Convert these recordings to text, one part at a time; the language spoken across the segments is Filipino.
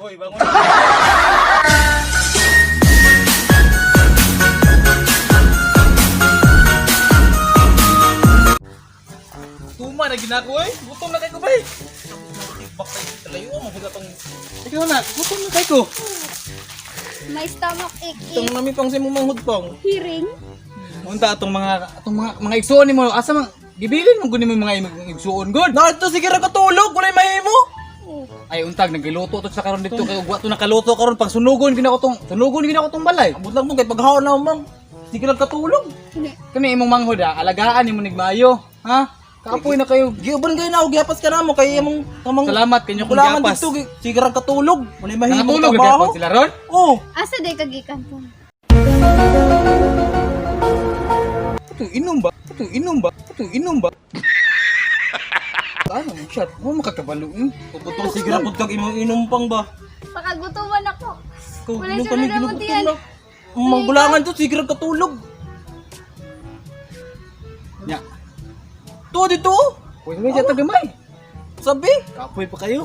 Hoy, bangon. Tuma na ginako eh. Gutom na kayo ba eh. Bakit talayo mo tong. Ikaw na, gutom na kayo. May stomach ache. Itong nami pang si mumang hudpong. Hearing. Unta atong mga igsuon nimo asa man gibilin mo guni mo mga igsuon god. Na ito sige ra katulog walay mahimo. Ay untag nagiluto to sa karon dito kay ugwa to nakaluto karon pag sunugon gina ko tong balay. Abot lang mo kay paghawon na mang. Sige ra katulog. Kani imong manghod alagaan nimo nigmayo, ha? Kapoy na kayo. Giuban kayo na og giapas ka namo kay imong kamang. Salamat kanyo kung giapas. Sige ra katulog. Walay mahimo. Nakatulog gyapon sila ron? Oh. Asa day kagikan po? Inom ba? Ano mo shot? Mo makakabalo eh. Puputol sige ra pud kag inom pang ba. Pakagutuman ako. Kung Wala inom siya kami na naman ginugutom na. Magbulangan to sige ra katulog. Nya. To dito. Kuy may jata gamay. Sabi, kapoy pa kayo.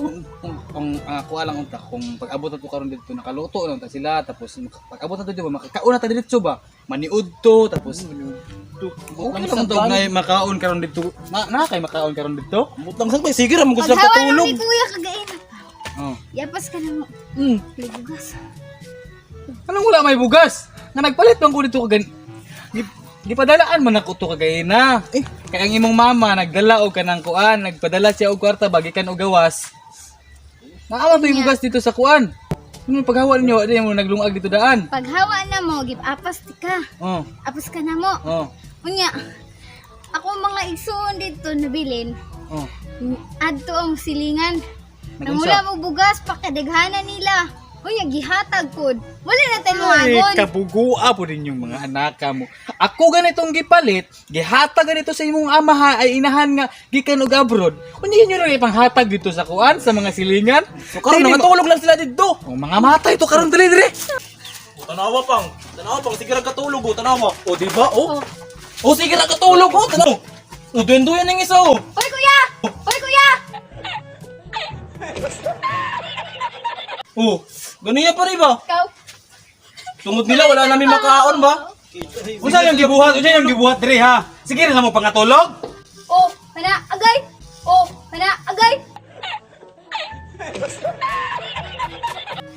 Kung kuha lang unta kung pag-abot na to karon dito nakaluto na unta sila tapos pag-abot na to di ba makakauna ta diretso ba? Maniud to tapos okay lang to na makaon karon dito. Na kay makaon karon dito? Butang sa sige ra mo gusto Paghawa katulog. ni kuya kagain. Oh. Yapas ka na mo. Libugas. Anong wala may bugas? Nga nagpalit bang ko dito kagan. Gipadalaan man ako to kagay na. Kaya ang imong mama nagdala og kanang kuan, nagpadala siya og kwarta bagikan og gawas. Naawa to yung bugas dito sa kuan. Ano paghawa ninyo, ano mo naglungag dito daan? Paghawa na mo, apas ka. Oh. Apas ka na mo. Oh. Unya. Ako mga igsuon dito nabilin. Oh. Adto ang silingan. Nagunsa? Namula mo bugas pakadaghana nila. Unya gihatag pod. Wala na tayo Ay, lumagon. kabugua po din yung mga anak mo. Ako ganitong gipalit, gihatag ganito sa imong ama ay inahan nga gikan og abroad. Unya yun yung ipanghatag dito sa kuan sa mga silingan. So karon natulog lang sila dito. Oh, mga matay to karon dali dali. Tanawa pang sige ra katulog oh, tanawa. Oh, di ba? Oh. Oh, sige ra katulog oh, tanaw. Oh, duyan ning isa oh. Hoy kuya! Hoy kuya! Oh, ganiya pa rin ba? Ikaw. Tungod nila wala namin makaon ba? Unsa yung gibuhat dire ha? Sige ra mo pangatulog. Oh, kana agay. Oh, kana agay.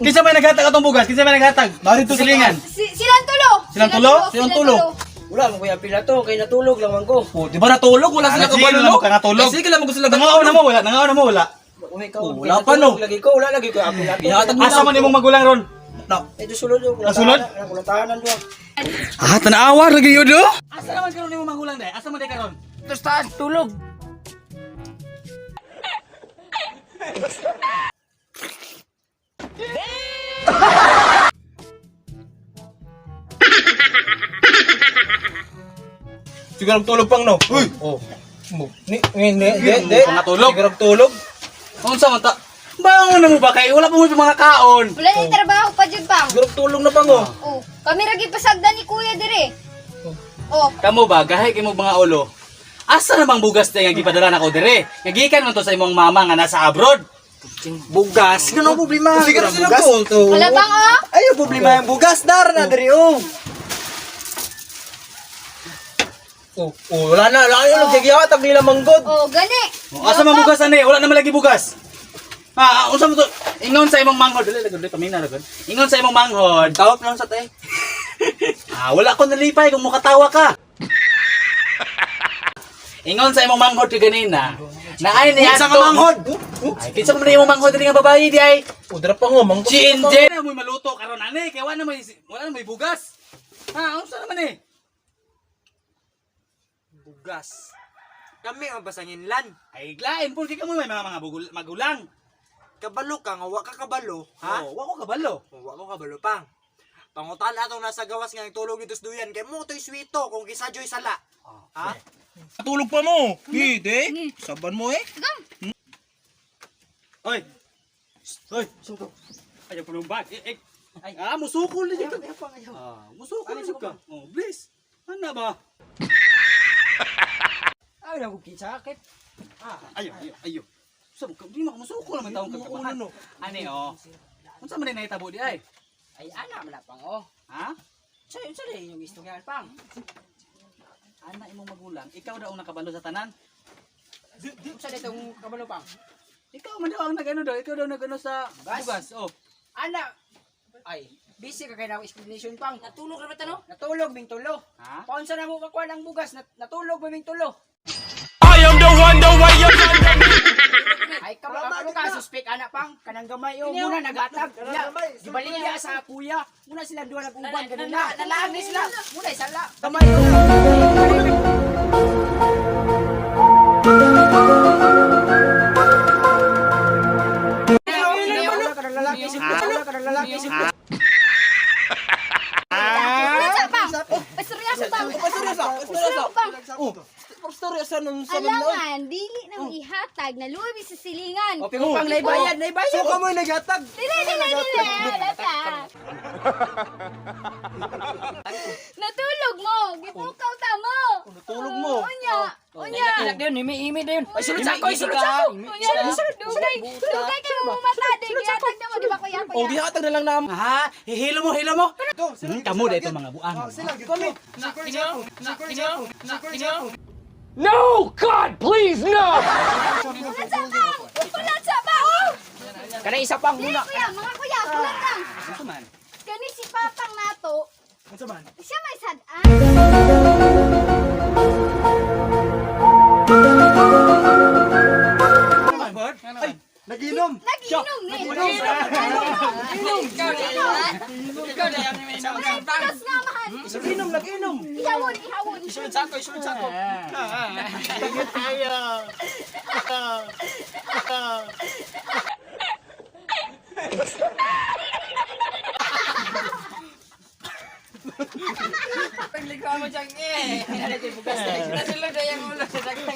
Kinsa may naghatag atong bugas? Kinsa may naghatag? Narito silingan. Silang tulo. Silang tulo? Silang tulo. Wala mo kuya pila to, kay natulog lang man ko. Oh, di ba natulog? Wala sila kabalo no? Natulog. Sige lang mo gusto lang. Nangaon na mo wala. Wala pa no. Lagi ko, wala lagi ko apil ato. Asa man imong magulang ron? No. Ito sulod yo. Nasulod? Kulang tahanan do. Tanawa lagi yun do? Asa naman karon imong magulang dai? Asa man dai karon? Tos taas tulog. Sigurong tulog pang no. Uy. Oh. De. Pangatulog. Sigurong tulog. Unsa man ta? Bangon na mo ba kay wala pa mo mga kaon. Wala na trabaho pa jud pang. Sigurong tulog na pang oh. Oh, kami ra gipasagdan ni kuya dire. Oh, Kamo ba gahay kay mo mga ulo? Asa na bang bugas tay nga gipadala nako dire? Nga gikan man to sa imong mama nga nasa abroad. Bugas, ano problema? Sige ra sila bugas. to. wala bang oh? Ayo problema yung bugas dar na diri oh. Wala na, lang gigihatag nila manggod. Oh, gani. Asa man bugas ani? Wala na malagi bugas. Ha, unsa mo to? Ingon sa imong manghod, dali lagod pamina lagod. Ingon sa imong manghod. Tawag lang sa tay. Wala ko nalipay kung mukatawa ka. Ingon sa imong manghod kanina. Naay niya Sa manghod. Ay, kinsa man imong manghod diri nga babae di ay? Udra pa ngo manghod. Si Inje na mo maluto karon ani kay wala na may bugas. Ha, unsa naman eh? Bugas. Kami ang basangin lan. Ay, glain po di ka mo may mga magulang. Kabalo ka nga wa ka kabalo, ha? Oh, wa ko kabalo. Wa ko kabalo pang. Pangutan atong nasa gawas nga tulog dito sa duyan kay mo toy swito kung kisa joy sala. Ha? Natulog pa mo. Gide. Saban mo eh. Oy. Oy, suko. Ayaw po nung bag. Ay, musukol na dito. Musukol na ka. Oh, please. Ano ba? Ay, ako kisakit. Ayaw. Sabi ko, di mo musukol naman taong kagkabahan. Ani, oh. Unsa man ni nahitabo di ay? Ay ana man na pang oh. Ha? Sa yung istorya pang. Ana imong magulang, ikaw daw ang nakabalo sa tanan. Sa ditong kabalo pang. Ikaw man daw ang nagano daw, ikaw daw nagano sa Bugas? bugas. Oh. Ana. Ay, busy ka kay na explanation pang. Natulog na ba tano? Natulog ming tulo. Ha? Paunsa na mo makuha ng bugas? Natulog ming tulo. Ay kabalo ka suspect ana pang kanang gamay yo muna nagatag. Gibalik niya sa kuya. Muna sila duha nag-uban kanina. Nalaan ni sila. Muna isala. Gamay yo. Unsa pang? Pastoryaso pang. Pastoryaso pang. Alangan, dili na mo ihatag na luwi sa silingan. O pingo pang naibayad. So ka mo naghatag. Dili. Alata. Natulog mo. Gipukaw ta mo. Natulog mo. Unya. Ilak din, himi din. Ay sulod sa ako, Unya. Dugay kay mo matade. Gihatag na mo di ba kuya? O gihatag na lang na. Ha? Hihilo mo, hilo mo. Kamu da ito mga buang. Sila kami. No! God, please, no! Kulat sa ba? Kana isa pang Dili muna. kuya, mga kuya, kulat lang. Unsa man? Kani si Papang nato. Unsa man? Siya may sad-an. Ay, naginom. Nagiinom ni. Pinos nga mahal. Naginom. Ihawon. Sulod sa ako. Pagligaw mo dyan eh. Sulod na yung ulo sa dagko.